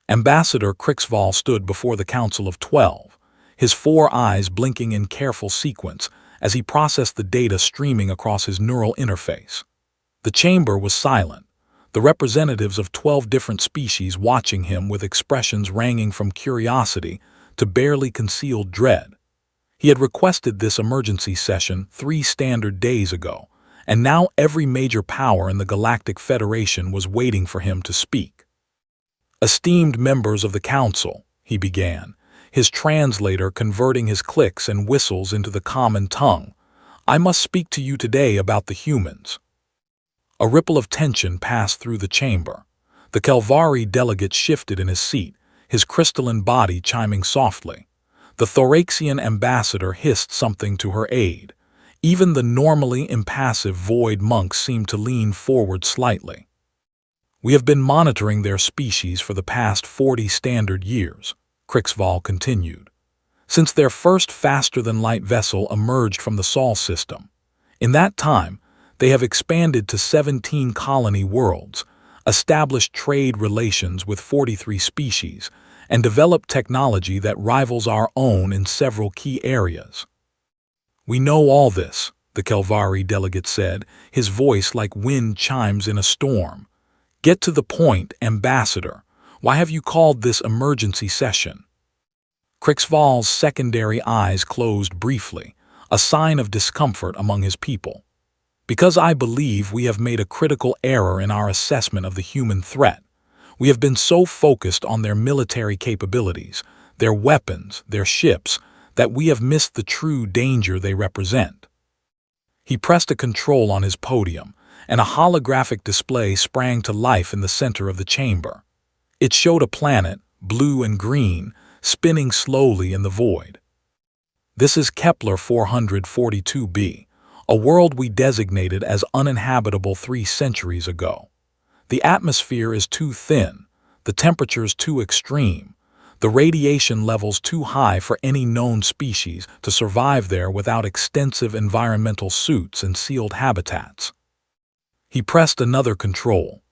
Ambassador Krixval stood before the Council of 12, his 4 eyes blinking in careful sequence as he processed the data streaming across his neural interface. The chamber was silent, the representatives of 12 different species watching him with expressions ranging from curiosity to barely concealed dread. He had requested this emergency session 3 standard days ago, and now every major power in the Galactic Federation was waiting for him to speak. "Esteemed members of the Council," he began, his translator converting his clicks and whistles into the common tongue, "I must speak to you today about the humans." A ripple of tension passed through the chamber. The Kelvari delegate shifted in his seat, his crystalline body chiming softly. The Thoraxian ambassador hissed something to her aide. Even the normally impassive void monk seemed to lean forward slightly. "We have been monitoring their species for the past 40 standard years," Krixval continued, "since their first faster-than-light vessel emerged from the Sol system. In that time, they have expanded to 17 colony worlds, established trade relations with 43 species, and developed technology that rivals our own in several key areas." "We know all this," the Kelvari delegate said, his voice like wind chimes in a storm. "Get to the point, Ambassador. Why have you called this emergency session?" Krixval's secondary eyes closed briefly, a sign of discomfort among his people. "Because I believe we have made a critical error in our assessment of the human threat. We have been so focused on their military capabilities, their weapons, their ships, that we have missed the true danger they represent." He pressed a control on his podium, and a holographic display sprang to life in the center of the chamber. It showed a planet, blue and green, spinning slowly in the void. "This is Kepler 442b, a world we designated as uninhabitable 3 centuries ago. The atmosphere is too thin, the temperatures too extreme, the radiation levels too high for any known species to survive there without extensive environmental suits and sealed habitats." He pressed another control.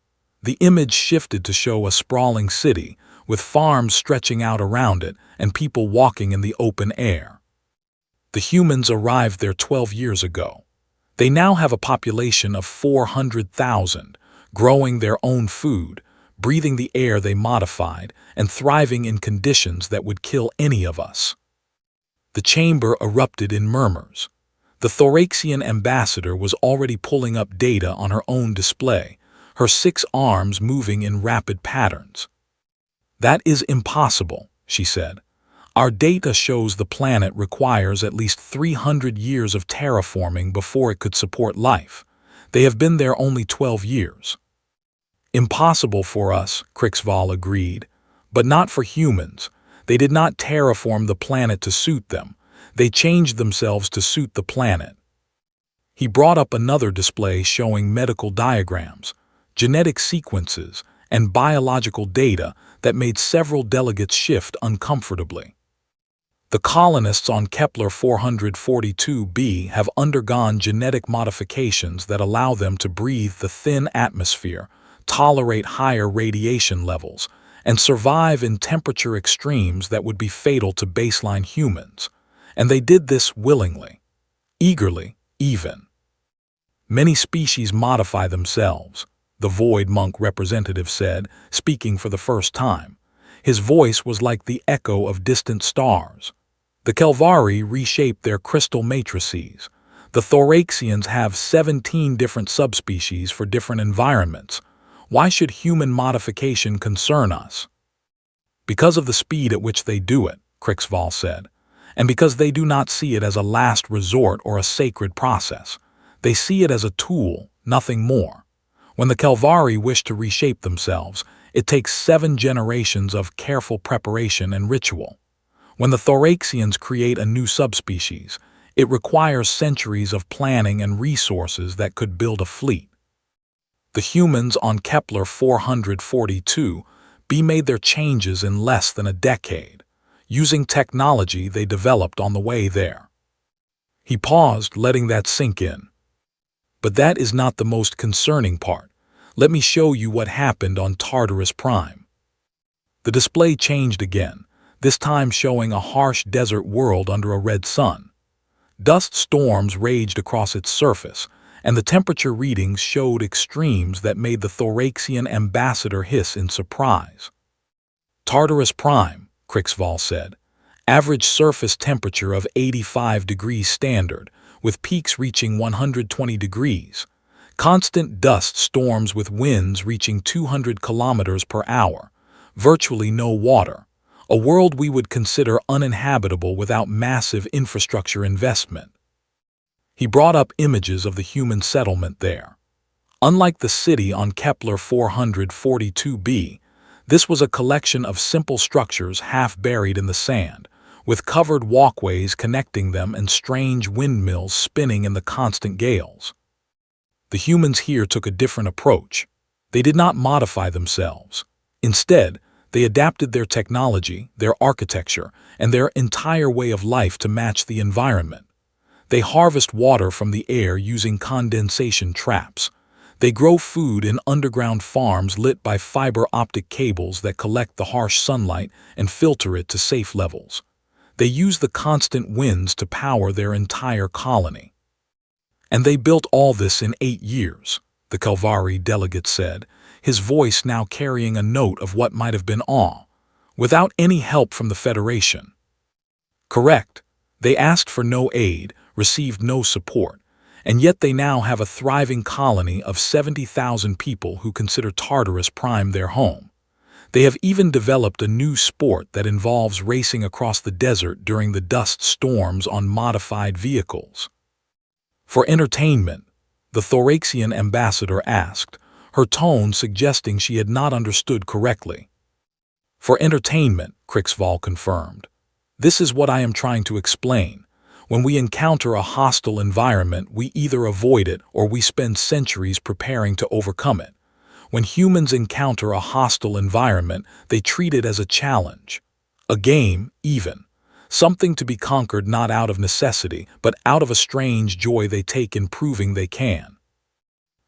The image shifted to show a sprawling city, with farms stretching out around it and people walking in the open air. "The humans arrived there 12 years ago. They now have a population of 400,000, growing their own food, breathing the air they modified, and thriving in conditions that would kill any of us." The chamber erupted in murmurs. The Thoraxian ambassador was already pulling up data on her own display, her 6 arms moving in rapid patterns. "That is impossible," she said. "Our data shows the planet requires at least 300 years of terraforming before it could support life. They have been there only 12 years. "Impossible for us," Krixval agreed, "but not for humans. They did not terraform the planet to suit them. They changed themselves to suit the planet." He brought up another display showing medical diagrams, genetic sequences, and biological data that made several delegates shift uncomfortably. "The colonists on Kepler 442b have undergone genetic modifications that allow them to breathe the thin atmosphere, tolerate higher radiation levels, and survive in temperature extremes that would be fatal to baseline humans. And they did this willingly, eagerly, even. Many species modify themselves," the Void Monk representative said, speaking for the first time. His voice was like the echo of distant stars. "The Kelvari reshaped their crystal matrices. The Thoraxians have 17 different subspecies for different environments. Why should human modification concern us?" "Because of the speed at which they do it," Krixval said, "and because they do not see it as a last resort or a sacred process. They see it as a tool, nothing more. When the Kelvari wish to reshape themselves, it takes 7 generations of careful preparation and ritual. When the Thoraxians create a new subspecies, it requires centuries of planning and resources that could build a fleet. The humans on Kepler 442b made their changes in less than a decade, using technology they developed on the way there." He paused, letting that sink in. "But that is not the most concerning part. Let me show you what happened on Tartarus Prime." The display changed again, this time showing a harsh desert world under a red sun. Dust storms raged across its surface, and the temperature readings showed extremes that made the Thoraxian ambassador hiss in surprise. Tartarus Prime, Crixval said. Average surface temperature of 85 degrees standard, with peaks reaching 120 degrees. Constant dust storms with winds reaching 200 kilometers per hour. Virtually no water. A world we would consider uninhabitable without massive infrastructure investment. He brought up images of the human settlement there. Unlike the city on Kepler 442b, this was a collection of simple structures half buried in the sand, with covered walkways connecting them and strange windmills spinning in the constant gales. The humans here took a different approach. They did not modify themselves. Instead, they adapted their technology, their architecture, and their entire way of life to match the environment. They harvest water from the air using condensation traps. They grow food in underground farms lit by fiber optic cables that collect the harsh sunlight and filter it to safe levels. They use the constant winds to power their entire colony. And they built all this in 8 years, the Kelvari delegate said, his voice now carrying a note of what might have been awe, without any help from the Federation. Correct. They asked for no aid, received no support, and yet they now have a thriving colony of 70,000 people who consider Tartarus Prime their home. They have even developed a new sport that involves racing across the desert during the dust storms on modified vehicles. For entertainment, the Thoraxian ambassador asked, her tone suggesting she had not understood correctly. For entertainment, Crixval confirmed. This is what I am trying to explain. When we encounter a hostile environment, we either avoid it or we spend centuries preparing to overcome it. When humans encounter a hostile environment, they treat it as a challenge. A game, even. Something to be conquered not out of necessity, but out of a strange joy they take in proving they can.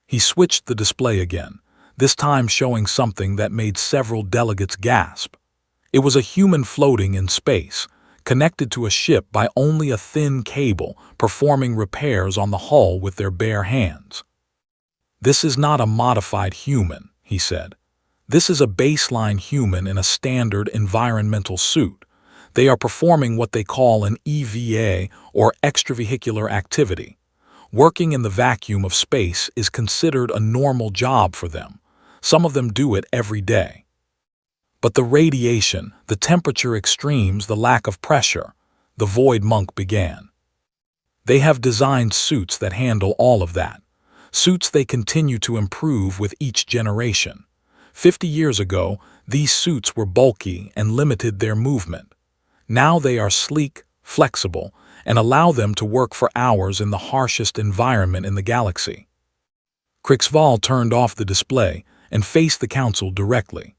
He switched the display again, this time showing something that made several delegates gasp. It was a human floating in space, connected to a ship by only a thin cable, performing repairs on the hull with their bare hands. This is not a modified human, he said. This is a baseline human in a standard environmental suit. They are performing what they call an EVA, or extravehicular activity. Working in the vacuum of space is considered a normal job for them. Some of them do it every day. But the radiation, the temperature extremes, the lack of pressure, the void monk began. They have designed suits that handle all of that. Suits they continue to improve with each generation. 50 years ago, these suits were bulky and limited their movement. Now they are sleek, flexible, and allow them to work for hours in the harshest environment in the galaxy. Crixval turned off the display and faced the council directly.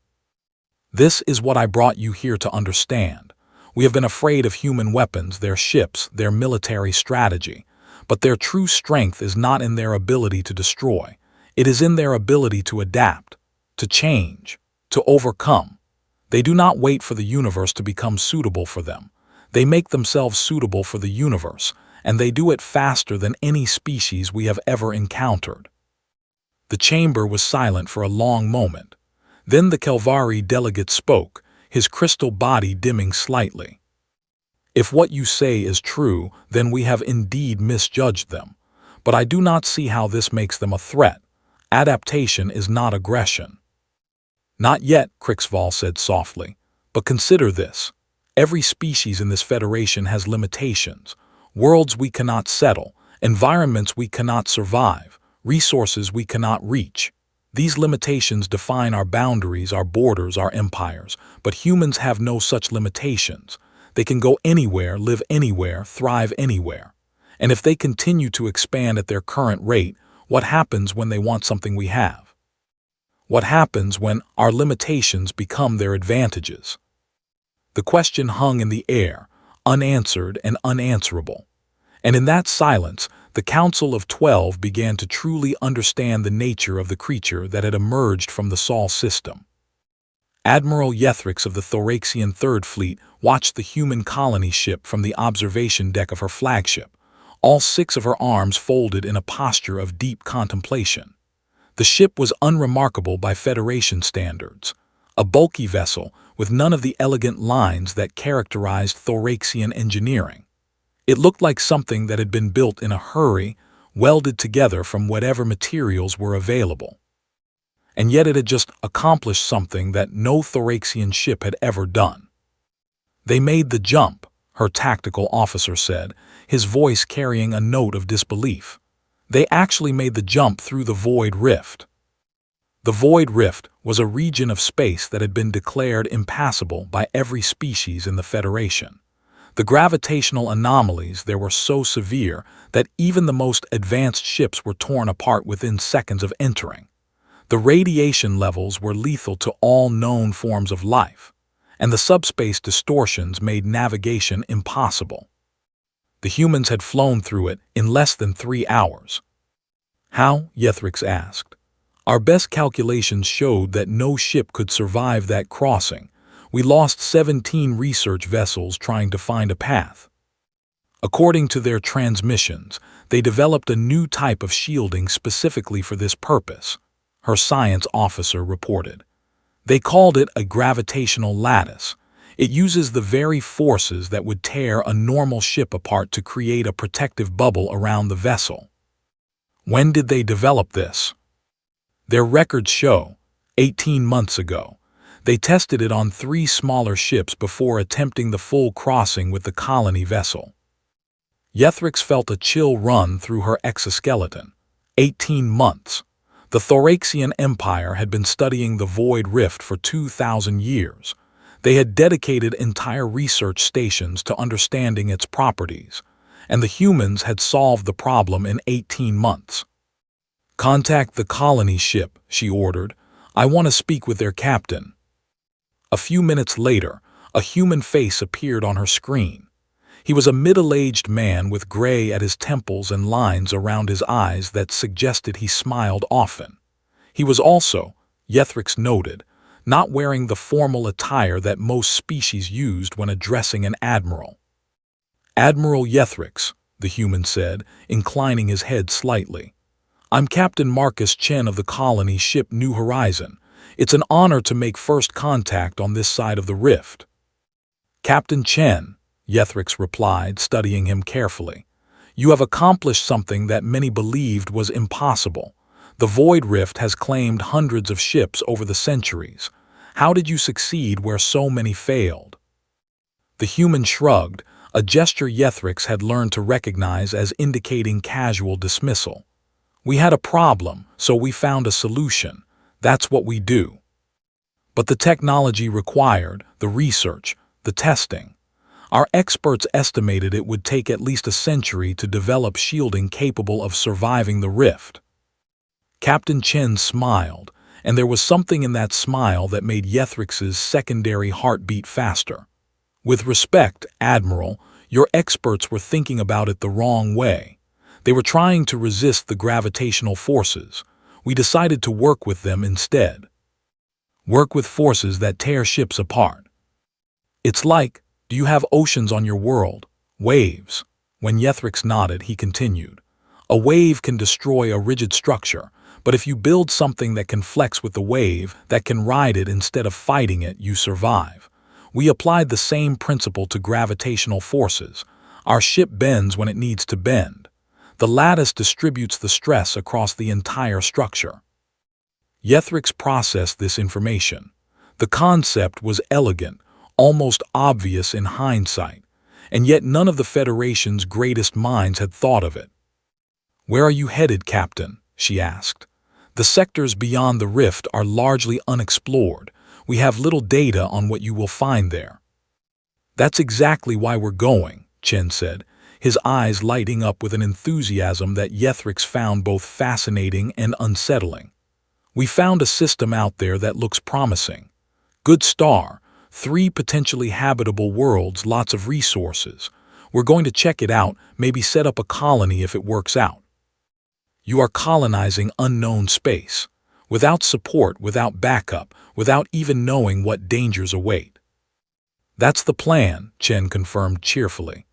This is what I brought you here to understand. We have been afraid of human weapons, their ships, their military strategy, but their true strength is not in their ability to destroy. It is in their ability to adapt, to change, to overcome. They do not wait for the universe to become suitable for them. They make themselves suitable for the universe, and they do it faster than any species we have ever encountered. The chamber was silent for a long moment. Then the Kelvari delegate spoke, his crystal body dimming slightly. If what you say is true, then we have indeed misjudged them. But I do not see how this makes them a threat. Adaptation is not aggression. Not yet, Crixval said softly. But consider this. Every species in this Federation has limitations. Worlds we cannot settle, environments we cannot survive, resources we cannot reach. These limitations define our boundaries, our borders, our empires. But humans have no such limitations. They can go anywhere, live anywhere, thrive anywhere. And if they continue to expand at their current rate, what happens when they want something we have? What happens when our limitations become their advantages? The question hung in the air, unanswered and unanswerable. And in that silence, the Council of 12 began to truly understand the nature of the creature that had emerged from the Sol system. Admiral Yethrix of the Thoraxian Third Fleet watched the human colony ship from the observation deck of her flagship, all 6 of her arms folded in a posture of deep contemplation. The ship was unremarkable by Federation standards, a bulky vessel with none of the elegant lines that characterized Thoraxian engineering. It looked like something that had been built in a hurry, welded together from whatever materials were available. And yet it had just accomplished something that no Thoraxian ship had ever done. "They made the jump," her tactical officer said, his voice carrying a note of disbelief. "They actually made the jump through the Void Rift." The Void Rift was a region of space that had been declared impassable by every species in the Federation. The gravitational anomalies there were so severe that even the most advanced ships were torn apart within seconds of entering. The radiation levels were lethal to all known forms of life, and the subspace distortions made navigation impossible. The humans had flown through it in less than 3 hours. "How?" Yethrix asked. "Our best calculations showed that no ship could survive that crossing. We lost 17 research vessels trying to find a path. According to their transmissions, they developed a new type of shielding specifically for this purpose," her science officer reported. "They called it a gravitational lattice. It uses the very forces that would tear a normal ship apart to create a protective bubble around the vessel." "When did they develop this?" "Their records show, 18 months ago. They tested it on 3 smaller ships before attempting the full crossing with the colony vessel." Yethrix felt a chill run through her exoskeleton. 18 months. The Thoraxian Empire had been studying the Void Rift for 2,000 years. They had dedicated entire research stations to understanding its properties, and the humans had solved the problem in 18 months. "Contact the colony ship," she ordered. "I want to speak with their captain." A few minutes later, a human face appeared on her screen. He was a middle-aged man with gray at his temples and lines around his eyes that suggested he smiled often. He was also, Yethrix noted, not wearing the formal attire that most species used when addressing an admiral. "Admiral Yethrix," the human said, inclining his head slightly. "I'm Captain Marcus Chen of the colony ship New Horizon. It's an honor to make first contact on this side of the rift." "Captain Chen," Yethrix replied, studying him carefully, "you have accomplished something that many believed was impossible. The Void Rift has claimed hundreds of ships over the centuries. How did you succeed where so many failed?" The human shrugged, a gesture Yethrix had learned to recognize as indicating casual dismissal. "We had a problem, so we found a solution. That's what we do." "But the technology required, the research, the testing. Our experts estimated it would take at least a century to develop shielding capable of surviving the rift." Captain Chen smiled, and there was something in that smile that made Yethrix's secondary heartbeat faster. "With respect, Admiral, your experts were thinking about it the wrong way. They were trying to resist the gravitational forces. We decided to work with them instead." "Work with forces that tear ships apart." "It's like, do you have oceans on your world? Waves?" When Yethrix nodded, he continued. "A wave can destroy a rigid structure, but if you build something that can flex with the wave, that can ride it instead of fighting it, you survive. We applied the same principle to gravitational forces. Our ship bends when it needs to bend. The lattice distributes the stress across the entire structure." Yethrix processed this information. The concept was elegant, almost obvious in hindsight, and yet none of the Federation's greatest minds had thought of it. "Where are you headed, Captain?" she asked. "The sectors beyond the rift are largely unexplored. We have little data on what you will find there." "That's exactly why we're going," Chen said, his eyes lighting up with an enthusiasm that Yethrix found both fascinating and unsettling. "We found a system out there that looks promising. Good star, 3 potentially habitable worlds, lots of resources. We're going to check it out, maybe set up a colony if it works out." "You are colonizing unknown space. without support, without backup, without even knowing what dangers await. "That's the plan," Chen confirmed cheerfully.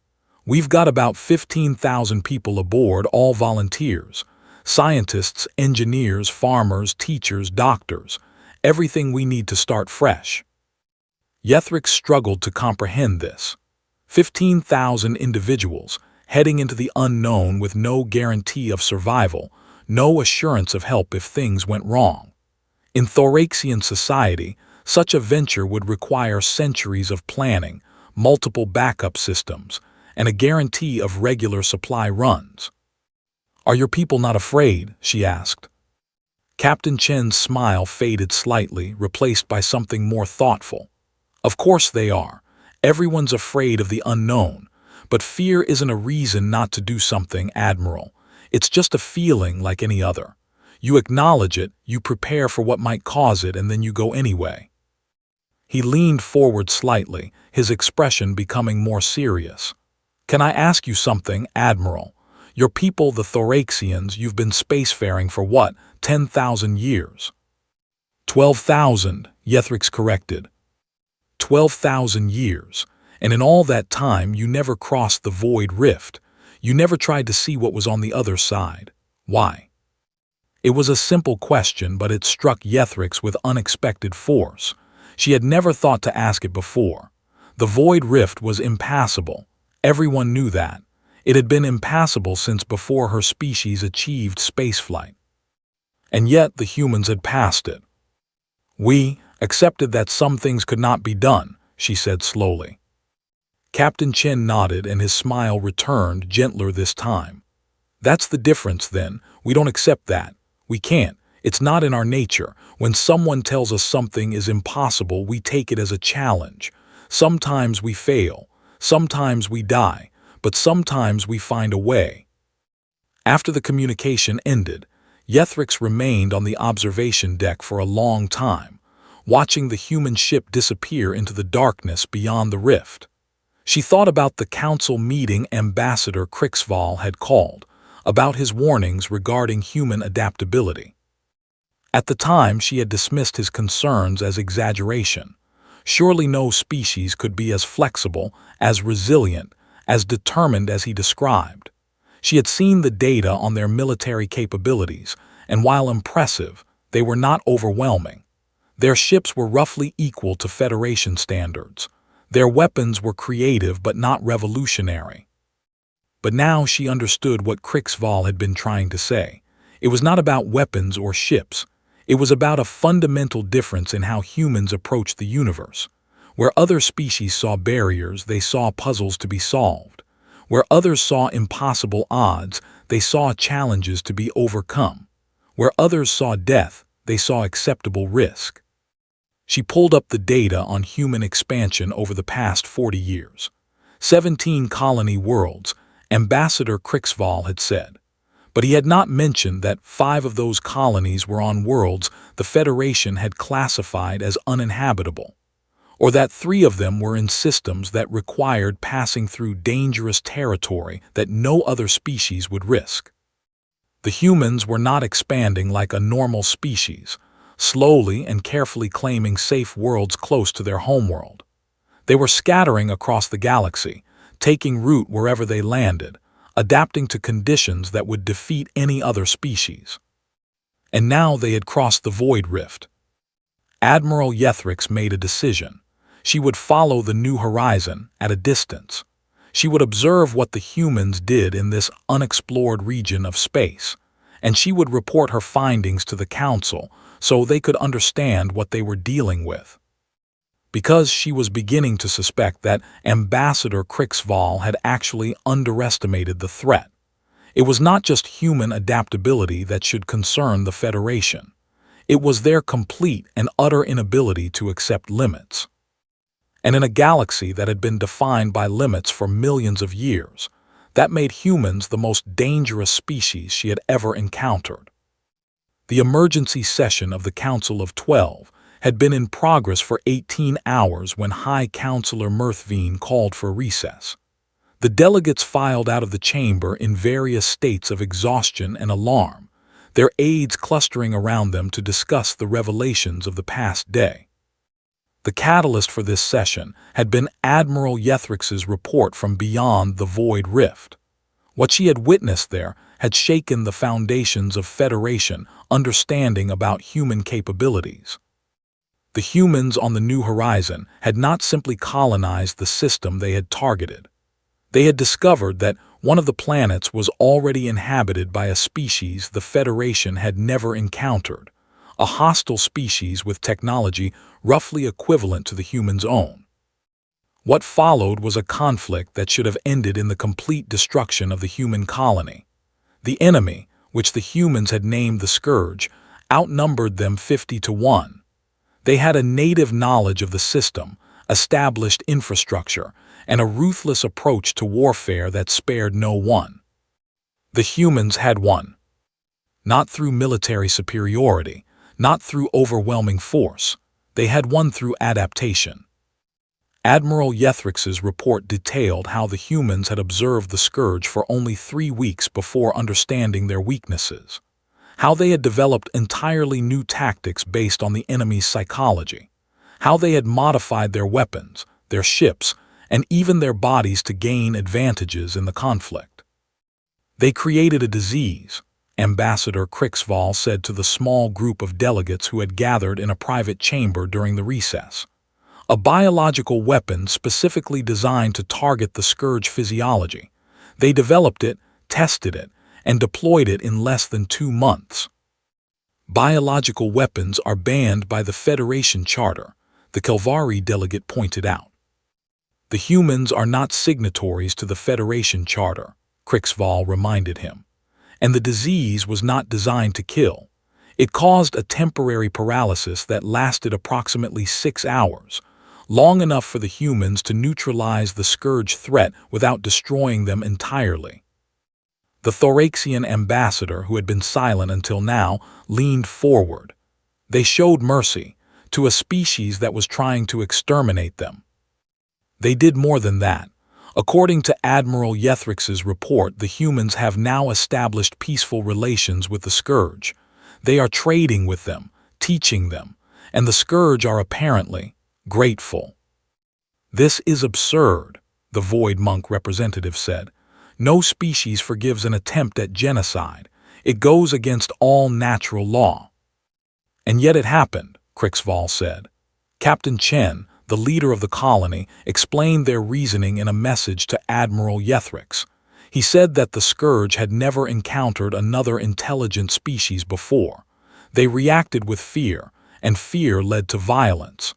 "We've got about 15,000 people aboard, all volunteers. Scientists, engineers, farmers, teachers, doctors. Everything we need to start fresh." Yethrix struggled to comprehend this. 15,000 individuals, heading into the unknown with no guarantee of survival, no assurance of help if things went wrong. In Thoraxian society, such a venture would require centuries of planning, multiple backup systems, and a guarantee of regular supply runs. "Are your people not afraid?" she asked. Captain Chen's smile faded slightly, replaced by something more thoughtful. "Of course they are. Everyone's afraid of the unknown, but fear isn't a reason not to do something, Admiral. It's just a feeling like any other. You acknowledge it, you prepare for what might cause it, and then you go anyway." He leaned forward slightly, his expression becoming more serious. "Can I ask you something, Admiral? Your people, the Thoraxians, you've been spacefaring for what, 10,000 years?" 12,000, Yethrix corrected. 12,000 years, and in all that time you never crossed the void rift. You never tried to see what was on the other side. Why? It was a simple question, but it struck Yethrix with unexpected force. She had never thought to ask it before. The void rift was impassable. Everyone knew that. It had been impassable since before her species achieved spaceflight. And yet the humans had passed it. "We accepted that some things could not be done," she said slowly. Captain Chen nodded, and his smile returned, gentler this time. "That's the difference, then. We don't accept that. We can't. It's not in our nature. When someone tells us something is impossible, we take it as a challenge. Sometimes we fail. Sometimes we die. But sometimes we find a way." After the communication ended, Yethrix remained on the observation deck for a long time, watching the human ship disappear into the darkness beyond the rift. She thought about the council meeting Ambassador Crixval had called, about his warnings regarding human adaptability. At the time, she had dismissed his concerns as exaggeration. Surely no species could be as flexible, as resilient, as determined as he described. She had seen the data on their military capabilities, and while impressive, they were not overwhelming. Their ships were roughly equal to Federation standards. Their weapons were creative but not revolutionary. But now she understood what Crixval had been trying to say. It was not about weapons or ships. It was about a fundamental difference in how humans approach the universe. Where other species saw barriers, they saw puzzles to be solved. Where others saw impossible odds, they saw challenges to be overcome. Where others saw death, they saw acceptable risk. She pulled up the data on human expansion over the past 40 years. 17 colony worlds, Ambassador Crixval had said. But he had not mentioned that 5 of those colonies were on worlds the Federation had classified as uninhabitable, or that 3 of them were in systems that required passing through dangerous territory that no other species would risk. The humans were not expanding like a normal species, slowly and carefully claiming safe worlds close to their homeworld. They were scattering across the galaxy, taking root wherever they landed, adapting to conditions that would defeat any other species. And now they had crossed the void rift. Admiral Yethrix made a decision. She would follow the new horizon at a distance. She would observe what the humans did in this unexplored region of space, and she would report her findings to the Council so they could understand what they were dealing with. Because she was beginning to suspect that Ambassador Crixval had actually underestimated the threat. It was not just human adaptability that should concern the Federation. It was their complete and utter inability to accept limits. And in a galaxy that had been defined by limits for millions of years, that made humans the most dangerous species she had ever encountered. The emergency session of the Council of 12 had been in progress for 18 hours when High Counselor Mirthveen called for recess. The delegates filed out of the chamber in various states of exhaustion and alarm, their aides clustering around them to discuss the revelations of the past day. The catalyst for this session had been Admiral Yethrix's report from beyond the Void Rift. What she had witnessed there had shaken the foundations of Federation understanding about human capabilities. The humans on the New Horizon had not simply colonized the system they had targeted. They had discovered that one of the planets was already inhabited by a species the Federation had never encountered, a hostile species with technology roughly equivalent to the humans' own. What followed was a conflict that should have ended in the complete destruction of the human colony. The enemy, which the humans had named the Scourge, outnumbered them 50-1. They had a native knowledge of the system, established infrastructure, and a ruthless approach to warfare that spared no one. The humans had won. Not through military superiority, not through overwhelming force. They had won through adaptation. Admiral Yethrix's report detailed how the humans had observed the Scourge for only 3 weeks before understanding their weaknesses, how they had developed entirely new tactics based on the enemy's psychology, how they had modified their weapons, their ships, and even their bodies to gain advantages in the conflict. They created a disease, Ambassador Crixval said to the small group of delegates who had gathered in a private chamber during the recess. A biological weapon specifically designed to target the Scourge physiology. They developed it, tested it, and deployed it in less than 2 months. Biological weapons are banned by the Federation Charter, the Kelvari delegate pointed out. The humans are not signatories to the Federation Charter, Crixval reminded him. And the disease was not designed to kill. It caused a temporary paralysis that lasted approximately 6 hours, long enough for the humans to neutralize the Scourge threat without destroying them entirely. The Thoraxian ambassador, who had been silent until now, leaned forward. They showed mercy to a species that was trying to exterminate them. They did more than that. According to Admiral Yethrix's report, the humans have now established peaceful relations with the Scourge. They are trading with them, teaching them, and the Scourge are apparently grateful. This is absurd, the Void Monk representative said. No species forgives an attempt at genocide. It goes against all natural law. And yet it happened, Crixval said. Captain Chen, the leader of the colony, explained their reasoning in a message to Admiral Yethrix. He said that the Scourge had never encountered another intelligent species before. They reacted with fear, and fear led to violence.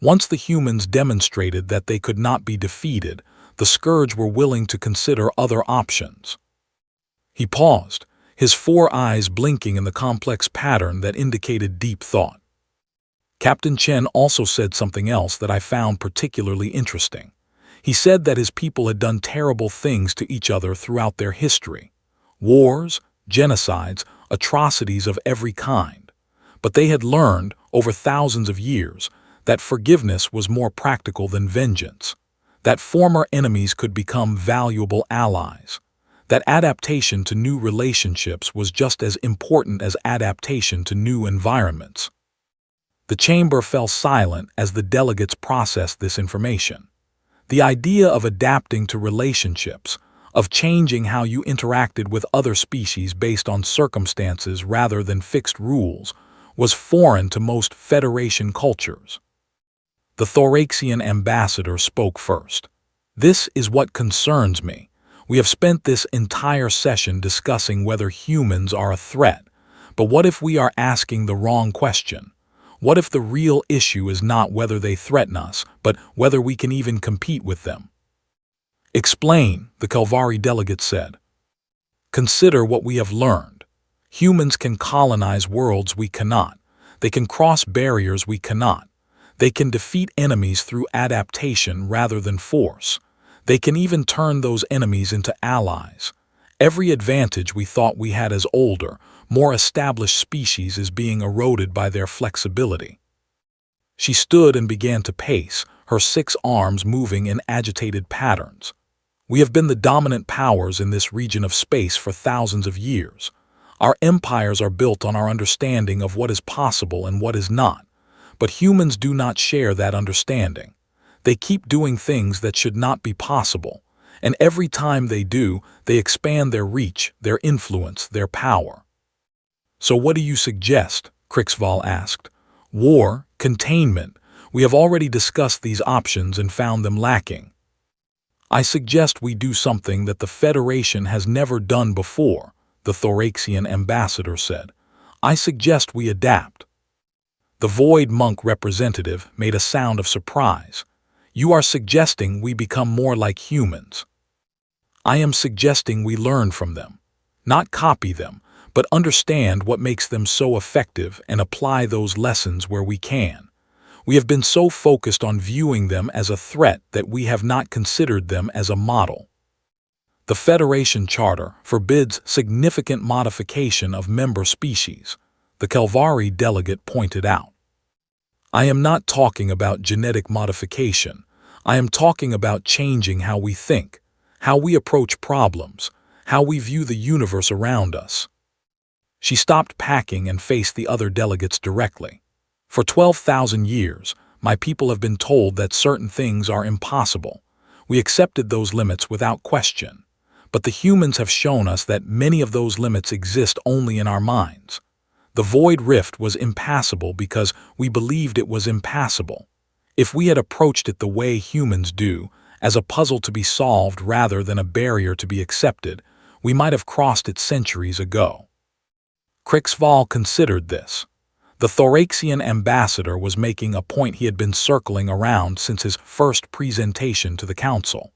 Once the humans demonstrated that they could not be defeated, the Scourge were willing to consider other options. He paused, his 4 eyes blinking in the complex pattern that indicated deep thought. Captain Chen also said something else that I found particularly interesting. He said that his people had done terrible things to each other throughout their history. Wars, genocides, atrocities of every kind. But they had learned, over thousands of years, that forgiveness was more practical than vengeance, that former enemies could become valuable allies, that adaptation to new relationships was just as important as adaptation to new environments. The chamber fell silent as the delegates processed this information. The idea of adapting to relationships, of changing how you interacted with other species based on circumstances rather than fixed rules, was foreign to most Federation cultures. The Thoraxian ambassador spoke first. This is what concerns me. We have spent this entire session discussing whether humans are a threat, but what if we are asking the wrong question? What if the real issue is not whether they threaten us, but whether we can even compete with them? Explain, the Kelvari delegate said. Consider what we have learned. Humans can colonize worlds we cannot. They can cross barriers we cannot. They can defeat enemies through adaptation rather than force. They can even turn those enemies into allies. Every advantage we thought we had as older, more established species is being eroded by their flexibility. She stood and began to pace, her 6 arms moving in agitated patterns. We have been the dominant powers in this region of space for thousands of years. Our empires are built on our understanding of what is possible and what is not, but humans do not share that understanding. They keep doing things that should not be possible, and every time they do, they expand their reach, their influence, their power. So what do you suggest? Krixval asked. War, containment. We have already discussed these options and found them lacking. I suggest we do something that the Federation has never done before, the Thoraxian ambassador said. I suggest we adapt. The Void Monk representative made a sound of surprise. You are suggesting we become more like humans. I am suggesting we learn from them, not copy them, but understand what makes them so effective and apply those lessons where we can. We have been so focused on viewing them as a threat that we have not considered them as a model. The Federation Charter forbids significant modification of member species, the Kelvari delegate pointed out. I am not talking about genetic modification. I am talking about changing how we think, how we approach problems, how we view the universe around us. She stopped packing and faced the other delegates directly. For 12,000 years, my people have been told that certain things are impossible. We accepted those limits without question. But the humans have shown us that many of those limits exist only in our minds. The Void Rift was impassable because we believed it was impassable. If we had approached it the way humans do, as a puzzle to be solved rather than a barrier to be accepted, we might have crossed it centuries ago. Krixval considered this. The Thoraxian ambassador was making a point he had been circling around since his first presentation to the council.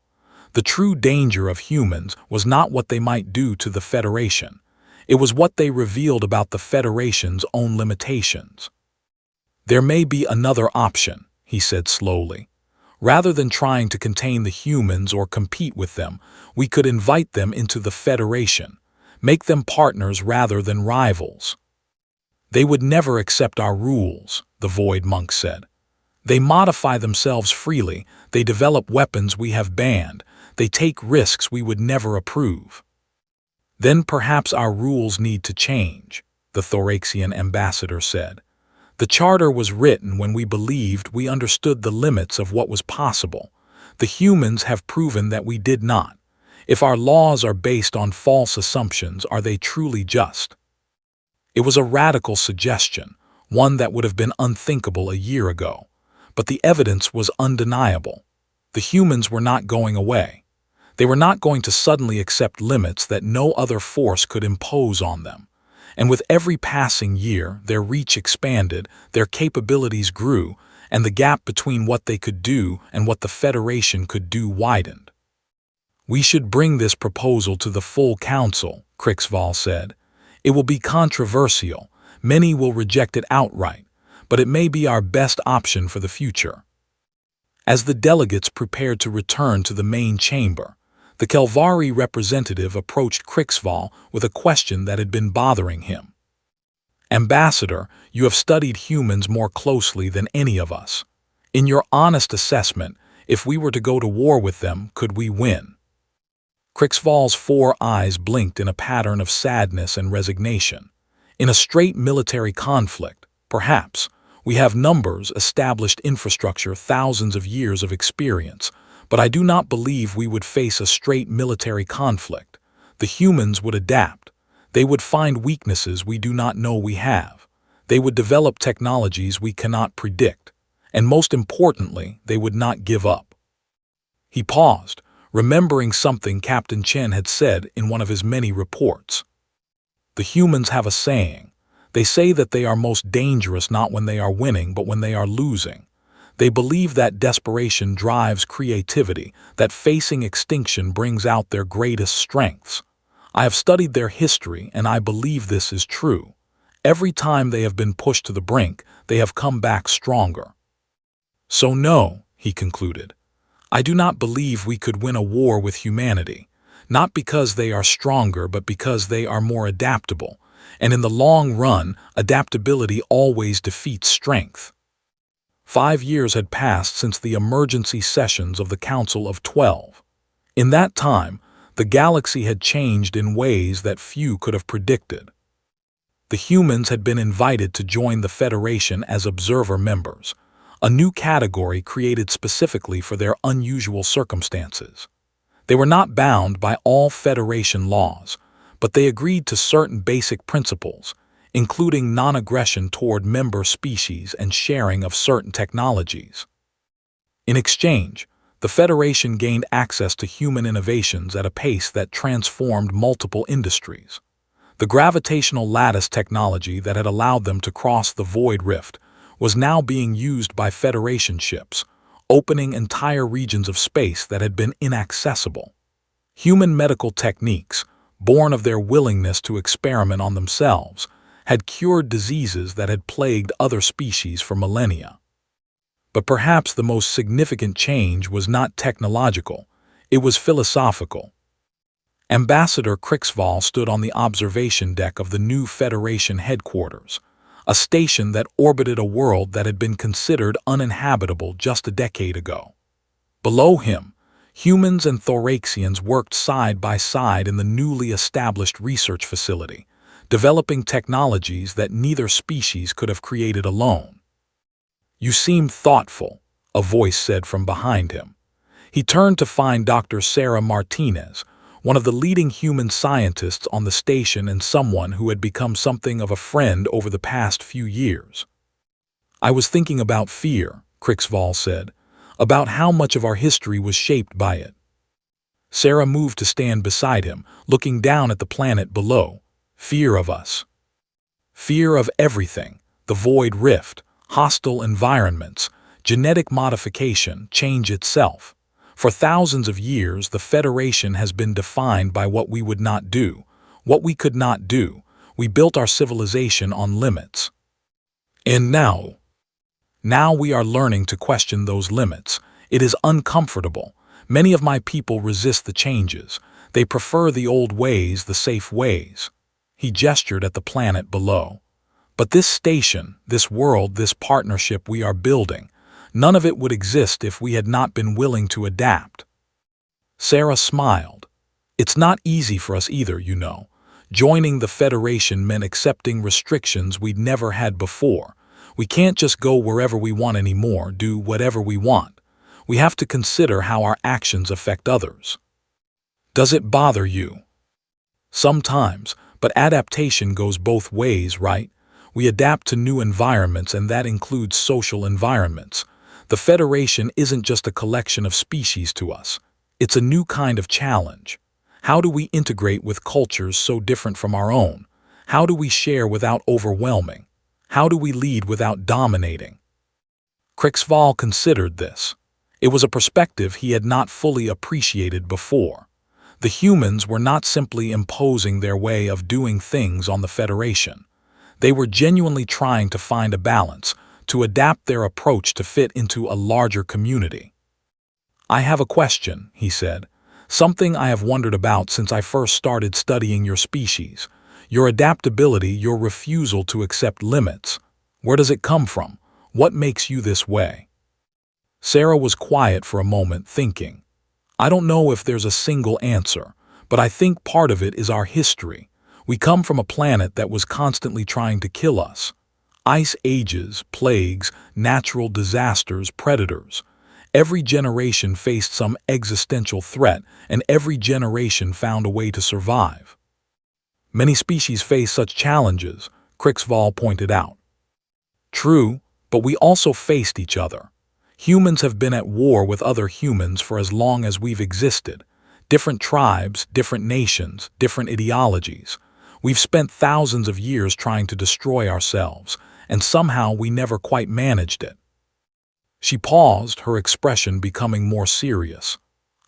The true danger of humans was not what they might do to the Federation. It was what they revealed about the Federation's own limitations. There may be another option, he said slowly. Rather than trying to contain the humans or compete with them, we could invite them into the Federation, make them partners rather than rivals. They would never accept our rules, the Void Monk said. They modify themselves freely, they develop weapons we have banned, they take risks we would never approve. Then perhaps our rules need to change, the Thoraxian ambassador said. The charter was written when we believed we understood the limits of what was possible. The humans have proven that we did not. If our laws are based on false assumptions, are they truly just? It was a radical suggestion, one that would have been unthinkable a year ago. But the evidence was undeniable. The humans were not going away. They were not going to suddenly accept limits that no other force could impose on them. And with every passing year, their reach expanded, their capabilities grew, and the gap between what they could do and what the Federation could do widened. We should bring this proposal to the full council, Krixval said. It will be controversial. Many will reject it outright, but it may be our best option for the future. As the delegates prepared to return to the main chamber, the Kelvari representative approached Krixval with a question that had been bothering him. Ambassador, you have studied humans more closely than any of us. In your honest assessment, if we were to go to war with them, could we win? Krixval's 4 eyes blinked in a pattern of sadness and resignation. In a straight military conflict, perhaps, we have numbers, established infrastructure, thousands of years of experience, but I do not believe we would face a straight military conflict. The humans would adapt. They would find weaknesses we do not know we have. They would develop technologies we cannot predict. And most importantly, they would not give up. He paused, remembering something Captain Chen had said in one of his many reports. The humans have a saying. They say that they are most dangerous not when they are winning, but when they are losing. They believe that desperation drives creativity, that facing extinction brings out their greatest strengths. I have studied their history, and I believe this is true. Every time they have been pushed to the brink, they have come back stronger. So no, he concluded. I do not believe we could win a war with humanity, not because they are stronger, but because they are more adaptable, and in the long run, adaptability always defeats strength. 5 years had passed since the emergency sessions of the Council of 12. In that time, the galaxy had changed in ways that few could have predicted. The humans had been invited to join the Federation as observer members, a new category created specifically for their unusual circumstances. They were not bound by all Federation laws, but they agreed to certain basic principles, including non-aggression toward member species and sharing of certain technologies. In exchange, the Federation gained access to human innovations at a pace that transformed multiple industries. The gravitational lattice technology that had allowed them to cross the void rift was now being used by Federation ships, opening entire regions of space that had been inaccessible. Human medical techniques, born of their willingness to experiment on themselves, had cured diseases that had plagued other species for millennia. But perhaps the most significant change was not technological, it was philosophical. Ambassador Krixval stood on the observation deck of the new Federation headquarters, a station that orbited a world that had been considered uninhabitable just a decade ago. Below him, humans and Thoraxians worked side by side in the newly established research facility, developing technologies that neither species could have created alone. "You seem thoughtful," a voice said from behind him. He turned to find Dr. Sarah Martinez, one of the leading human scientists on the station and someone who had become something of a friend over the past few years. "I was thinking about fear," Krixval said, "about how much of our history was shaped by it." Sarah moved to stand beside him, looking down at the planet below. "Fear of us. Fear of everything, the void rift, hostile environments, genetic modification, change itself. For thousands of years, the Federation has been defined by what we would not do, what we could not do. We built our civilization on limits. And now we are learning to question those limits. It is uncomfortable. Many of my people resist the changes. They prefer the old ways, the safe ways." He gestured at the planet below. "But this station, this world, this partnership we are building, none of it would exist if we had not been willing to adapt." Sarah smiled. "It's not easy for us either, you know. Joining the Federation meant accepting restrictions we'd never had before. We can't just go wherever we want anymore, do whatever we want. We have to consider how our actions affect others." "Does it bother you?" "Sometimes, but adaptation goes both ways, right? We adapt to new environments, and that includes social environments. The Federation isn't just a collection of species to us. It's a new kind of challenge. How do we integrate with cultures so different from our own? How do we share without overwhelming? How do we lead without dominating?" Krixval considered this. It was a perspective he had not fully appreciated before. The humans were not simply imposing their way of doing things on the Federation. They were genuinely trying to find a balance, to adapt their approach to fit into a larger community. "I have a question," he said. "Something I have wondered about since I first started studying your species. Your adaptability, your refusal to accept limits. Where does it come from? What makes you this way?" Sarah was quiet for a moment, thinking. "I don't know if there's a single answer, but I think part of it is our history. We come from a planet that was constantly trying to kill us. Ice ages, plagues, natural disasters, predators. Every generation faced some existential threat, and every generation found a way to survive." "Many species face such challenges," Krixval pointed out. "True, but we also faced each other. Humans have been at war with other humans for as long as we've existed. Different tribes, different nations, different ideologies. We've spent thousands of years trying to destroy ourselves, and somehow we never quite managed it." She paused, her expression becoming more serious.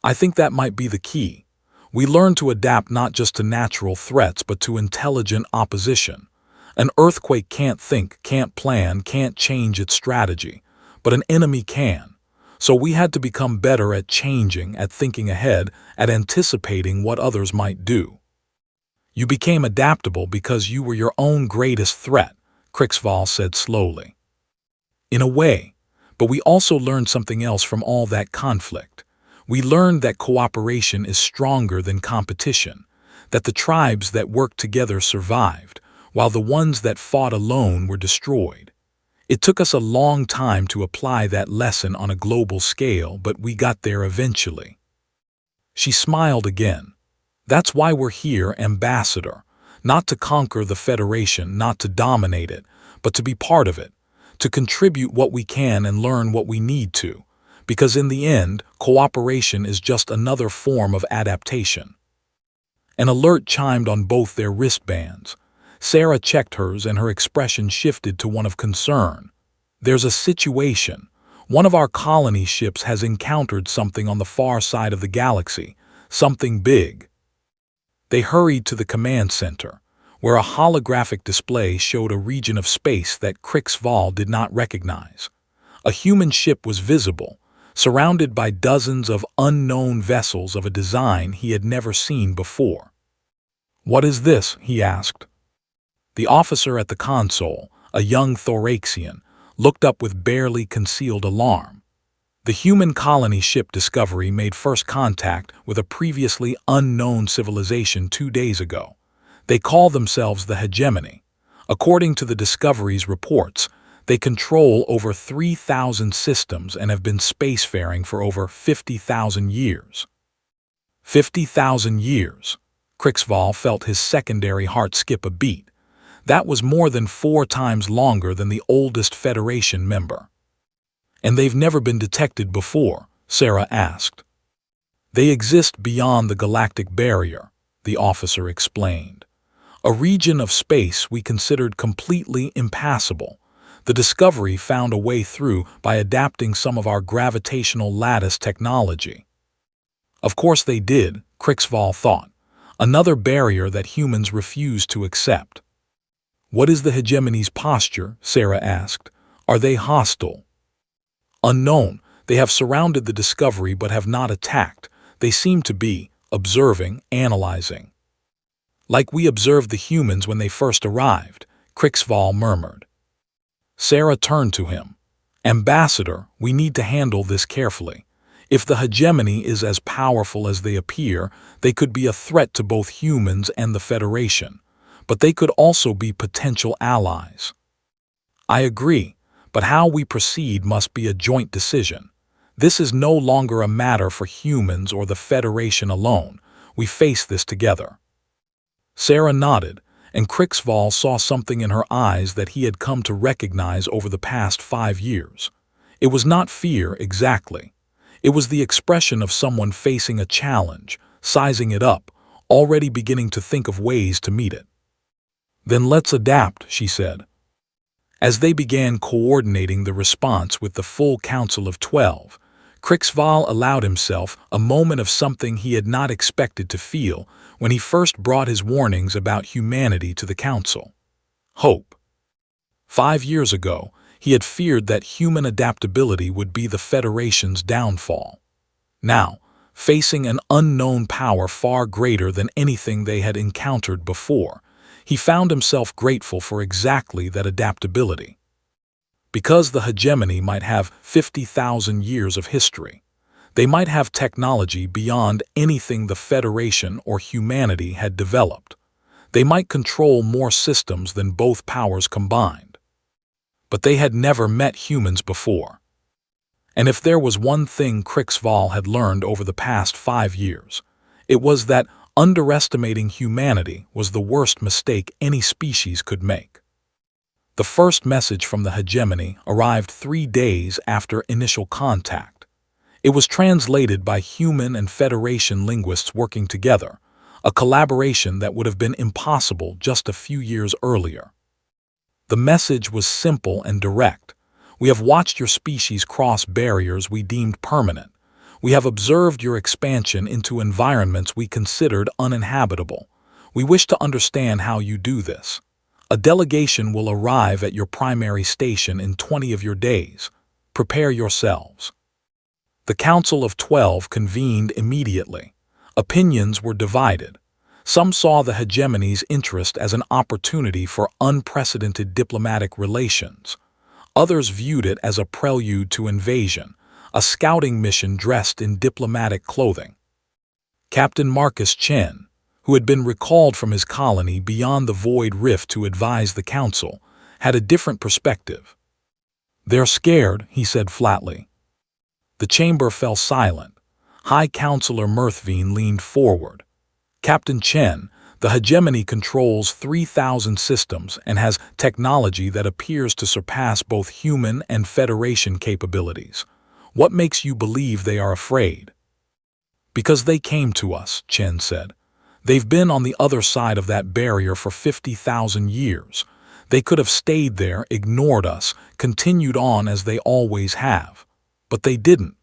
"I think that might be the key. We learn to adapt not just to natural threats but to intelligent opposition. An earthquake can't think, can't plan, can't change its strategy, but an enemy can. So we had to become better at changing, at thinking ahead, at anticipating what others might do." "You became adaptable because you were your own greatest threat," Krixval said slowly. "In a way, but we also learned something else from all that conflict. We learned that cooperation is stronger than competition, that the tribes that worked together survived. while the ones that fought alone were destroyed. It took us a long time to apply that lesson on a global scale, but we got there eventually. She smiled again. That's why we're here, Ambassador. Not to conquer the Federation, not to dominate it, but to be part of it, to contribute what we can and learn what we need to, because in the end, cooperation is just another form of adaptation. An alert chimed on both their wristbands. Sarah checked hers and her expression shifted to one of concern. There's a situation. One of our colony ships has encountered something on the far side of the galaxy, something big. They hurried to the command center, where a holographic display showed a region of space that Krixval did not recognize. A human ship was visible, surrounded by dozens of unknown vessels of a design he had never seen before. "What is this?" he asked. The officer at the console, a young Thoraxian, looked up with barely concealed alarm. The human colony ship Discovery made first contact with a previously unknown civilization 2 days ago. They call themselves the Hegemony. According to the Discovery's reports, they control over 3,000 systems and have been spacefaring for over 50,000 years. 50,000 years. Krixval felt his secondary heart skip a beat. That was more than 4 times longer than the oldest Federation member. "And they've never been detected before?" Sarah asked. "They exist beyond the galactic barrier," the officer explained. "A region of space we considered completely impassable. The Discovery found a way through by adapting some of our gravitational lattice technology." Of course they did, Krixval thought. Another barrier that humans refuse to accept. "What is the Hegemony's posture?" Sarah asked. "Are they hostile?" "Unknown. They have surrounded the Discovery but have not attacked. They seem to be observing, analyzing." "Like we observed the humans when they first arrived," Krixval murmured. Sarah turned to him. "Ambassador, we need to handle this carefully. If the Hegemony is as powerful as they appear, they could be a threat to both humans and the Federation. But they could also be potential allies." "I agree, but how we proceed must be a joint decision. This is no longer a matter for humans or the Federation alone. We face this together." Sarah nodded, and Krixval saw something in her eyes that he had come to recognize over the past 5 years. It was not fear exactly. It was the expression of someone facing a challenge, sizing it up, already beginning to think of ways to meet it. "Then let's adapt," she said. As they began coordinating the response with the full Council of 12, Krixval allowed himself a moment of something he had not expected to feel when he first brought his warnings about humanity to the Council. Hope. 5 years ago, he had feared that human adaptability would be the Federation's downfall. Now, facing an unknown power far greater than anything they had encountered before, he found himself grateful for exactly that adaptability. Because the Hegemony might have 50,000 years of history, they might have technology beyond anything the Federation or humanity had developed. They might control more systems than both powers combined. But they had never met humans before. And if there was one thing Krixval had learned over the past 5 years, it was that underestimating humanity was the worst mistake any species could make. The first message from the Hegemony arrived 3 days after initial contact. It was translated by human and Federation linguists working together, a collaboration that would have been impossible just a few years earlier. The message was simple and direct. "We have watched your species cross barriers we deemed permanent. We have observed your expansion into environments we considered uninhabitable. We wish to understand how you do this. A delegation will arrive at your primary station in 20 of your days. Prepare yourselves." The Council of 12 convened immediately. Opinions were divided. Some saw the Hegemony's interest as an opportunity for unprecedented diplomatic relations. Others viewed it as a prelude to invasion, a scouting mission dressed in diplomatic clothing. Captain Marcus Chen, who had been recalled from his colony beyond the Void Rift to advise the council, had a different perspective. "They're scared," he said flatly. The chamber fell silent. High Counselor Mirthveen leaned forward. "Captain Chen, the hegemony controls 3,000 systems and has technology that appears to surpass both human and Federation capabilities. What makes you believe they are afraid?" "Because they came to us," Chen said. "They've been on the other side of that barrier for 50,000 years. They could have stayed there, ignored us, continued on as they always have. But they didn't.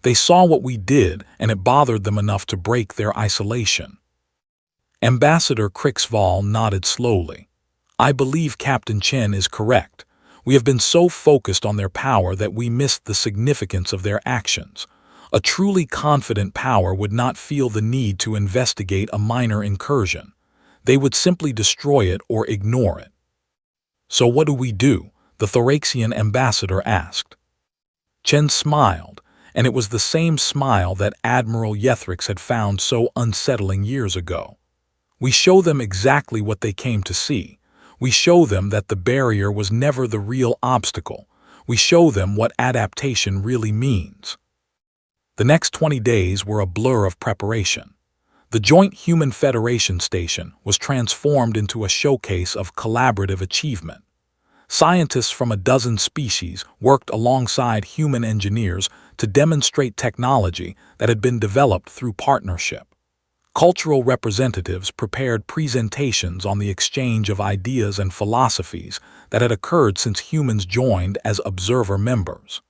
They saw what we did, and it bothered them enough to break their isolation." Ambassador Krixval nodded slowly. "I believe Captain Chen is correct. We have been so focused on their power that we missed the significance of their actions. A truly confident power would not feel the need to investigate a minor incursion. They would simply destroy it or ignore it." "So what do?" the Thoraxian ambassador asked. Chen smiled, and it was the same smile that Admiral Yethrix had found so unsettling years ago. "We show them exactly what they came to see. We show them that the barrier was never the real obstacle. We show them what adaptation really means." The next 20 days were a blur of preparation. The Joint Human Federation Station was transformed into a showcase of collaborative achievement. Scientists from a dozen species worked alongside human engineers to demonstrate technology that had been developed through partnership. Cultural representatives prepared presentations on the exchange of ideas and philosophies that had occurred since humans joined as observer members.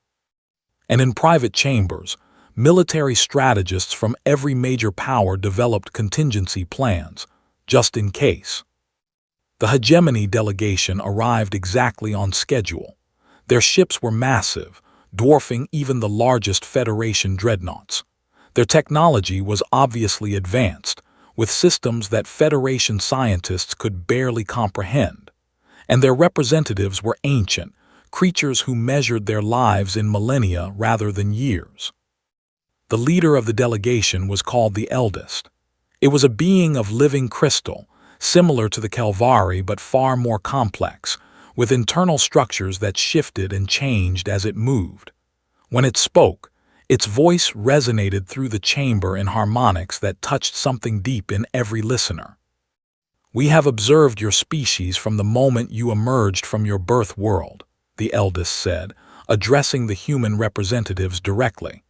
And in private chambers, military strategists from every major power developed contingency plans, just in case. The hegemony delegation arrived exactly on schedule. Their ships were massive, dwarfing even the largest Federation dreadnoughts. Their technology was obviously advanced, with systems that Federation scientists could barely comprehend. And their representatives were ancient, creatures who measured their lives in millennia rather than years. The leader of the delegation was called the Eldest. It was a being of living crystal, similar to the Kelvari but far more complex, with internal structures that shifted and changed as it moved. When it spoke, its voice resonated through the chamber in harmonics that touched something deep in every listener. "We have observed your species from the moment you emerged from your birth world," the Eldest said, addressing the human representatives directly.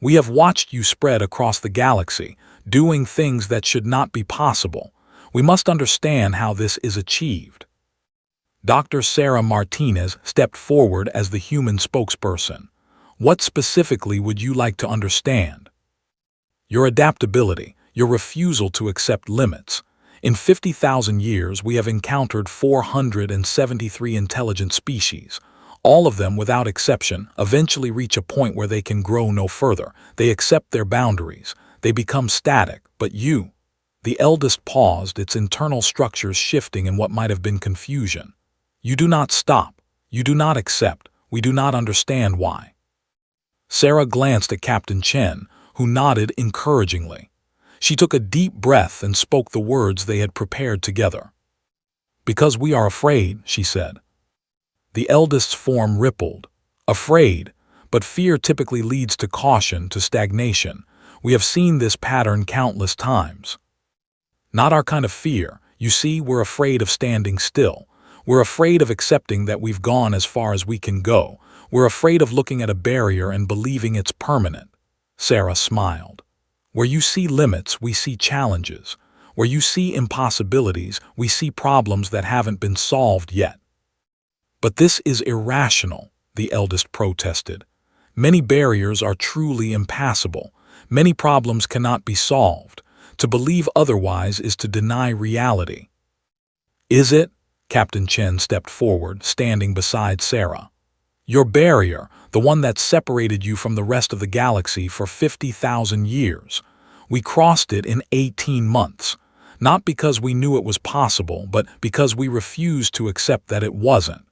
"We have watched you spread across the galaxy, doing things that should not be possible. We must understand how this is achieved." Dr. Sarah Martinez stepped forward as the human spokesperson. "What specifically would you like to understand?" "Your adaptability, your refusal to accept limits. In 50,000 years, we have encountered 473 intelligent species. All of them, without exception, eventually reach a point where they can grow no further. They accept their boundaries. They become static. But you..." The Eldest paused, its internal structures shifting in what might have been confusion. "You do not stop. You do not accept. We do not understand why." Sarah glanced at Captain Chen, who nodded encouragingly. She took a deep breath and spoke the words they had prepared together. "Because we are afraid," she said. The Eldest's form rippled. "Afraid, but fear typically leads to caution, to stagnation. We have seen this pattern countless times." "Not our kind of fear. You see, we're afraid of standing still. We're afraid of accepting that we've gone as far as we can go. We're afraid of looking at a barrier and believing it's permanent." Sarah smiled. "Where you see limits, we see challenges. Where you see impossibilities, we see problems that haven't been solved yet." "But this is irrational," the Eldest protested. "Many barriers are truly impassable. Many problems cannot be solved. To believe otherwise is to deny reality." "Is it?" Captain Chen stepped forward, standing beside Sarah. "Your barrier, the one that separated you from the rest of the galaxy for 50,000 years. We crossed it in 18 months, not because we knew it was possible, but because we refused to accept that it wasn't."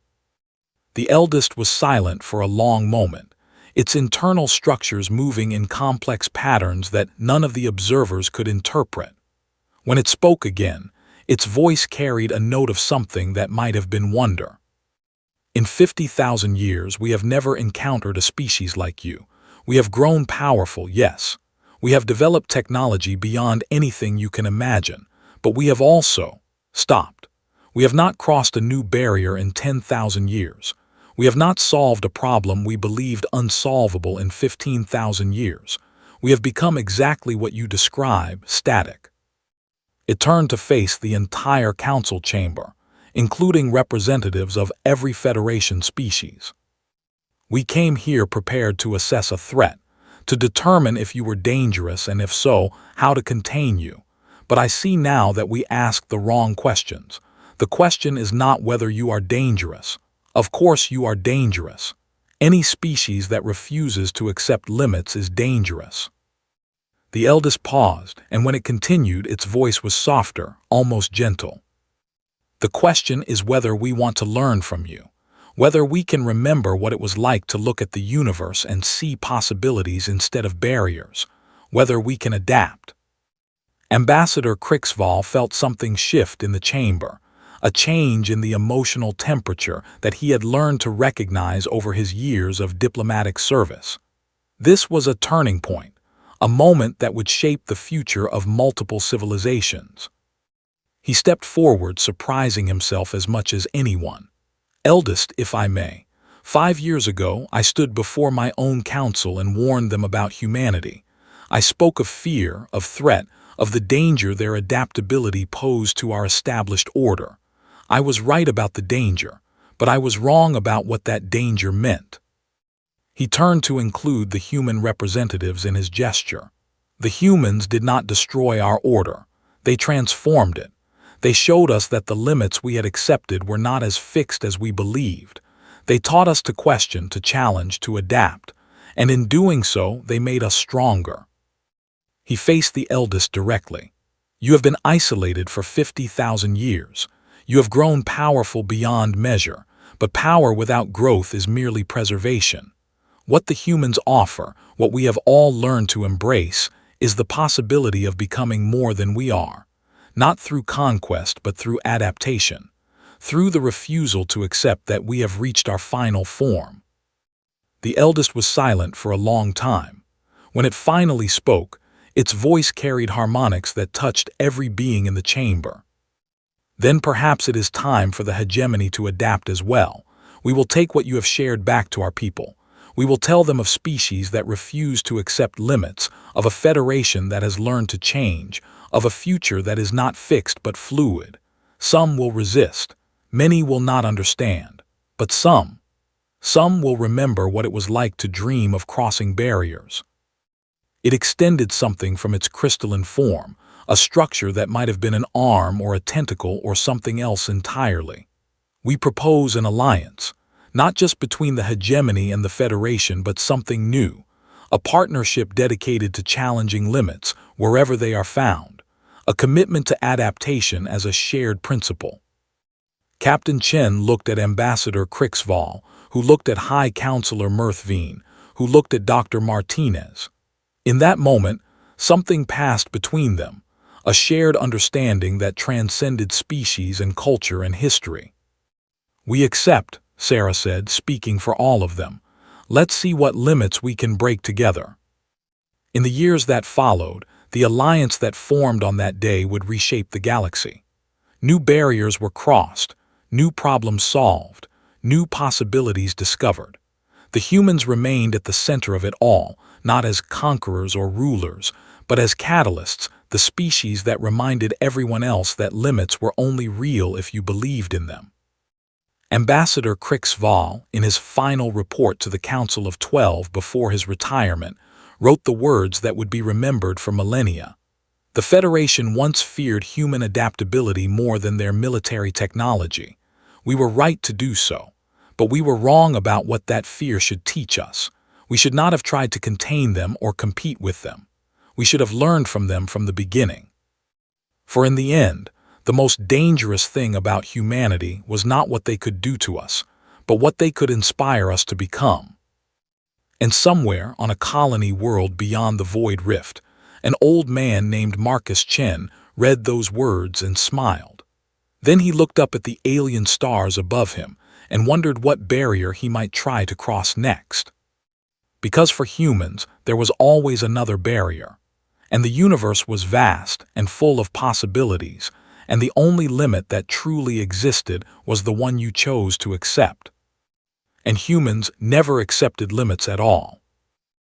The Eldest was silent for a long moment, its internal structures moving in complex patterns that none of the observers could interpret. When it spoke again, its voice carried a note of something that might have been wonder. In 50,000 years, we have never encountered a species like you. We have grown powerful, yes. We have developed technology beyond anything you can imagine, but we have also stopped. We have not crossed a new barrier in 10,000 years. We have not solved a problem we believed unsolvable in 15,000 years. We have become exactly what you describe, static. It turned to face the entire council chamber, including representatives of every Federation species. We came here prepared to assess a threat, to determine if you were dangerous and if so, how to contain you. But I see now that we ask the wrong questions. The question is not whether you are dangerous. Of course you are dangerous. Any species that refuses to accept limits is dangerous. The eldest paused, and when it continued, its voice was softer, almost gentle. The question is whether we want to learn from you, whether we can remember what it was like to look at the universe and see possibilities instead of barriers, whether we can adapt. Ambassador Crixval felt something shift in the chamber, a change in the emotional temperature that he had learned to recognize over his years of diplomatic service. This was a turning point, a moment that would shape the future of multiple civilizations. He stepped forward, surprising himself as much as anyone. Eldest, if I may, 5 years ago I stood before my own council and warned them about humanity. I spoke of fear, of threat, of the danger their adaptability posed to our established order. I was right about the danger, but I was wrong about what that danger meant. He turned to include the human representatives in his gesture. The humans did not destroy our order. They transformed it. They showed us that the limits we had accepted were not as fixed as we believed. They taught us to question, to challenge, to adapt, and in doing so, they made us stronger. He faced the eldest directly. You have been isolated for 50,000 years. You have grown powerful beyond measure, but power without growth is merely preservation. What the humans offer, what we have all learned to embrace, is the possibility of becoming more than we are. Not through conquest, but through adaptation, through the refusal to accept that we have reached our final form. The eldest was silent for a long time. When it finally spoke, its voice carried harmonics that touched every being in the chamber. Then perhaps it is time for the hegemony to adapt as well. We will take what you have shared back to our people. We will tell them of species that refuse to accept limits, of a federation that has learned to change, of a future that is not fixed but fluid. Some will resist, many will not understand, but some will remember what it was like to dream of crossing barriers. It extended something from its crystalline form, a structure that might have been an arm or a tentacle or something else entirely. We propose an alliance, not just between the hegemony and the Federation, but something new, a partnership dedicated to challenging limits wherever they are found, a commitment to adaptation as a shared principle. Captain Chen looked at Ambassador Crixval, who looked at High Counselor Mirthveen, who looked at Dr. Martinez. In that moment, something passed between them, a shared understanding that transcended species and culture and history. "We accept," Sarah said, speaking for all of them. "Let's see what limits we can break together." In the years that followed, the alliance that formed on that day would reshape the galaxy. New barriers were crossed, new problems solved, new possibilities discovered. The humans remained at the center of it all, not as conquerors or rulers, but as catalysts, the species that reminded everyone else that limits were only real if you believed in them. Ambassador Crixval, in his final report to the Council of 12 before his retirement, wrote the words that would be remembered for millennia. The Federation once feared human adaptability more than their military technology. We were right to do so, but we were wrong about what that fear should teach us. We should not have tried to contain them or compete with them. We should have learned from them from the beginning. For in the end, the most dangerous thing about humanity was not what they could do to us, but what they could inspire us to become. And somewhere on a colony world beyond the Void Rift, an old man named Marcus Chen read those words and smiled. Then he looked up at the alien stars above him and wondered what barrier he might try to cross next. Because for humans, there was always another barrier, and the universe was vast and full of possibilities, and the only limit that truly existed was the one you chose to accept. And humans never accepted limits at all.